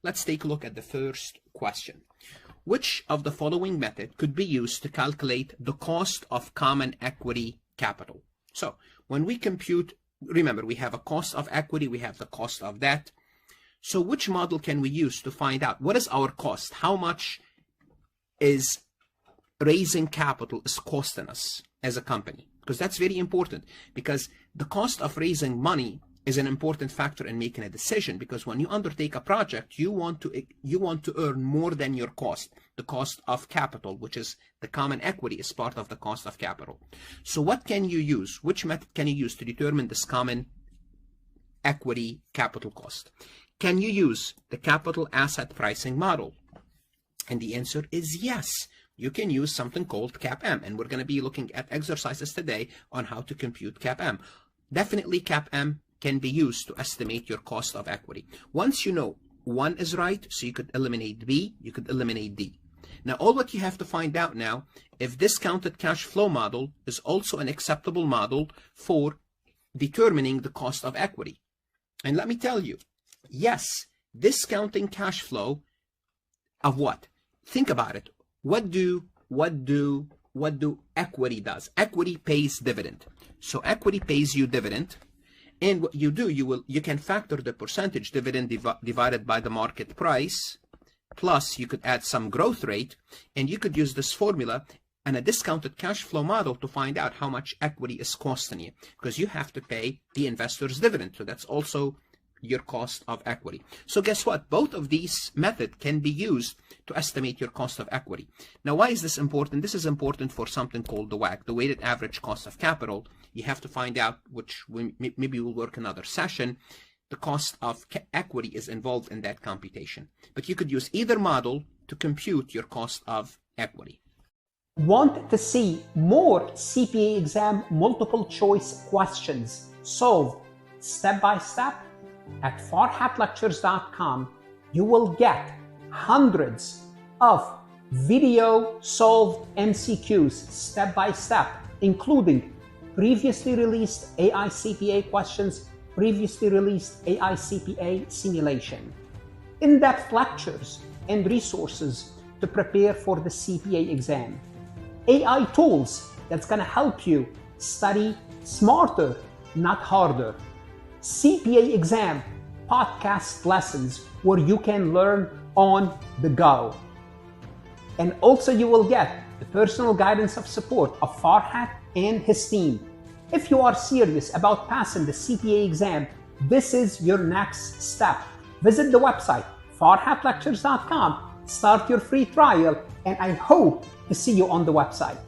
Let's take a look at the first question. Which of the following method could be used to calculate the cost of common equity capital? So when we compute, remember, we have a cost of equity, we have the cost of debt. So which model can we use to find out what is our cost? How much is raising capital is costing us as a company? Because that's very important, because the cost of raising money is an important factor in making a decision, because when you undertake a project, you want to earn more than your cost. The cost of capital, which is the common equity, is part of the cost of capital. So what can you use? Which method can you use to determine this common equity capital cost? Can you use the capital asset pricing model? And the answer is yes. You can use something called CAPM, and we're going to be looking at exercises today on how to compute CAPM. Definitely CAPM can be used to estimate your cost of equity. Once you know one is right, so you could eliminate B, you could eliminate D. Now, all what you have to find out now, if discounted cash flow model is also an acceptable model for determining the cost of equity. And let me tell you, yes, discounting cash flow of what? Think about it. What do equity does? Equity pays dividend. So equity pays you dividend. And what you do, you can factor the percentage dividend divided by the market price, plus you could add some growth rate, and you could use this formula and a discounted cash flow model to find out how much equity is costing you, because you have to pay the investors dividend. So that's also your cost of equity. So guess what? Both of these methods can be used to estimate your cost of equity. Now, why is this important? This is important for something called the WACC, the weighted average cost of capital. You have to find out, which maybe we'll work another session. The cost of equity is involved in that computation. But you could use either model to compute your cost of equity. Want to see more CPA exam multiple choice questions solved step by step? At farhatlectures.com, you will get hundreds of video solved MCQs step by step, including previously released AI CPA questions, previously released AI CPA simulation, in-depth lectures and resources to prepare for the CPA exam, AI tools that's going to help you study smarter, not harder, CPA exam podcast lessons where you can learn on the go. And also you will get the personal guidance of support of Farhat and his team. If you are serious about passing the CPA exam, this is your next step. Visit the website farhatlectures.com, start your free trial, and I hope to see you on the website.